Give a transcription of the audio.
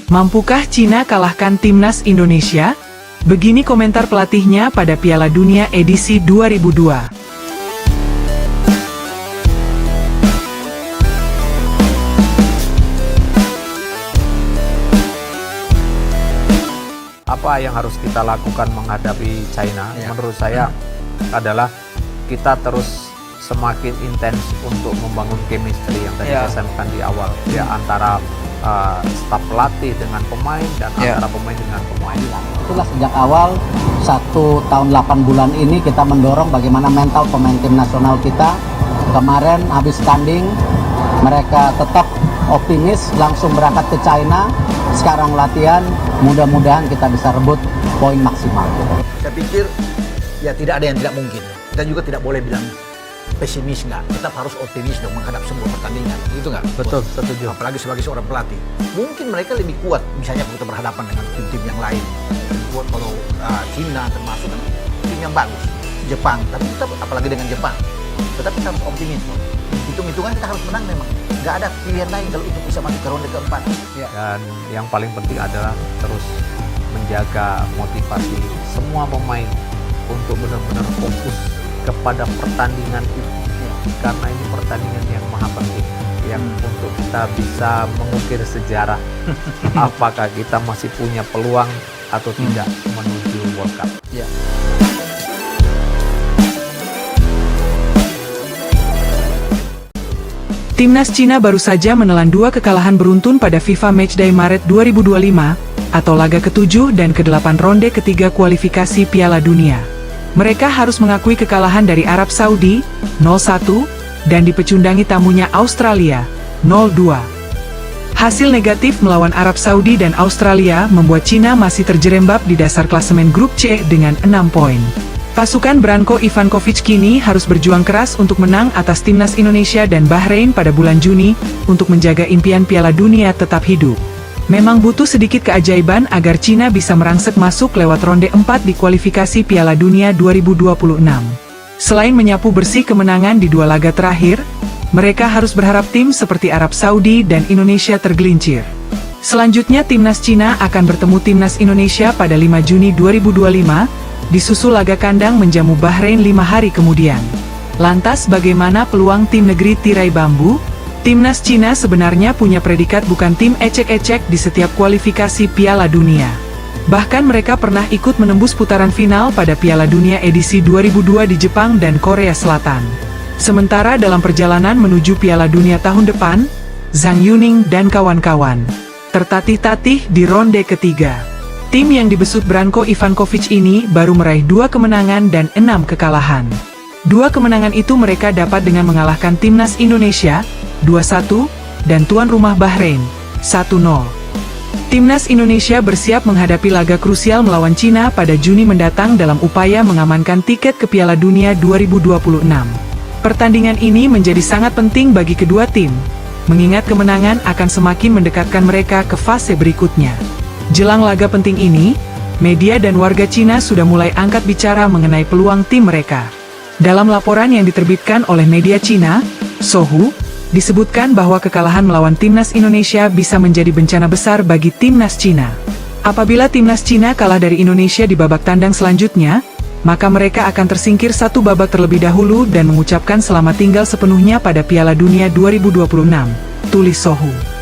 Mampukah Cina kalahkan timnas Indonesia? Begini komentar pelatihnya pada Piala Dunia edisi 2002. Apa yang harus kita lakukan menghadapi China? Menurut saya adalah kita terus semakin intens untuk membangun chemistry yang tadi saya sampaikan di awal, antara staf pelatih dengan pemain dan antara pemain dengan pemain. Itulah sejak awal 1 tahun 8 bulan ini kita mendorong bagaimana mental pemain tim nasional kita. Kemarin habis tanding mereka tetap optimis, langsung berangkat ke China. Sekarang latihan, mudah-mudahan kita bisa rebut poin maksimal. Saya pikir ya tidak ada yang tidak mungkin. Kita juga tidak boleh bilang pesimis, nggak. Kita harus optimis dong menghadap semua pertandingan, gitu nggak? Betul, setuju. Apalagi sebagai seorang pelatih. Mungkin mereka lebih kuat, misalnya kalau kita berhadapan dengan tim-tim yang lain. Lebih kuat kalau Cina termasuk kan tim yang bagus. Jepang, tapi kita apalagi dengan Jepang. Tetapi kita harus optimis. Hitung-hitungan kita harus menang memang. Nggak ada pilihan lain kalau untuk bisa masuk ke ronde keempat. Dan yang paling penting adalah terus menjaga motivasi semua pemain untuk benar-benar fokus kepada pertandingan itu, karena ini pertandingan yang maha penting yang untuk kita bisa mengukir sejarah apakah kita masih punya peluang atau tidak menuju World Cup. Timnas Cina baru saja menelan 2 kekalahan beruntun pada FIFA Matchday Maret 2025 atau laga ke-7 dan ke-8 ronde ketiga kualifikasi Piala Dunia. Mereka harus mengakui kekalahan dari Arab Saudi 0-1 dan dipecundangi tamunya Australia 0-2. Hasil negatif melawan Arab Saudi dan Australia membuat Cina masih terjerembab di dasar klasemen grup C dengan 6 poin. Pasukan Branko Ivankovic kini harus berjuang keras untuk menang atas timnas Indonesia dan Bahrain pada bulan Juni untuk menjaga impian Piala Dunia tetap hidup. Memang butuh sedikit keajaiban agar Cina bisa merangsek masuk lewat ronde 4 di kualifikasi Piala Dunia 2026. Selain menyapu bersih kemenangan di 2 laga terakhir, mereka harus berharap tim seperti Arab Saudi dan Indonesia tergelincir. Selanjutnya timnas Cina akan bertemu timnas Indonesia pada 5 Juni 2025, disusul laga kandang menjamu Bahrain 5 hari kemudian. Lantas bagaimana peluang tim negeri tirai bambu? Timnas Cina sebenarnya punya predikat bukan tim ecek-ecek di setiap kualifikasi Piala Dunia. Bahkan mereka pernah ikut menembus putaran final pada Piala Dunia edisi 2002 di Jepang dan Korea Selatan. Sementara dalam perjalanan menuju Piala Dunia tahun depan, Zhang Yuning dan kawan-kawan tertatih-tatih di ronde ketiga. Tim yang dibesut Branko Ivankovic ini baru meraih 2 kemenangan dan 6 kekalahan. 2 kemenangan itu mereka dapat dengan mengalahkan timnas Indonesia 2-1 dan tuan rumah Bahrain 1-0. Timnas Indonesia bersiap menghadapi laga krusial melawan Cina pada Juni mendatang dalam upaya mengamankan tiket ke Piala Dunia 2026. Pertandingan ini menjadi sangat penting bagi kedua tim, mengingat kemenangan akan semakin mendekatkan mereka ke fase berikutnya. Jelang laga penting ini, media dan warga Cina sudah mulai angkat bicara mengenai peluang tim mereka. Dalam laporan yang diterbitkan oleh media Cina, Sohu, disebutkan bahwa kekalahan melawan timnas Indonesia bisa menjadi bencana besar bagi timnas Cina. Apabila timnas Cina kalah dari Indonesia di babak tandang selanjutnya, maka mereka akan tersingkir 1 babak terlebih dahulu dan mengucapkan selamat tinggal sepenuhnya pada Piala Dunia 2026, tulis Sohu.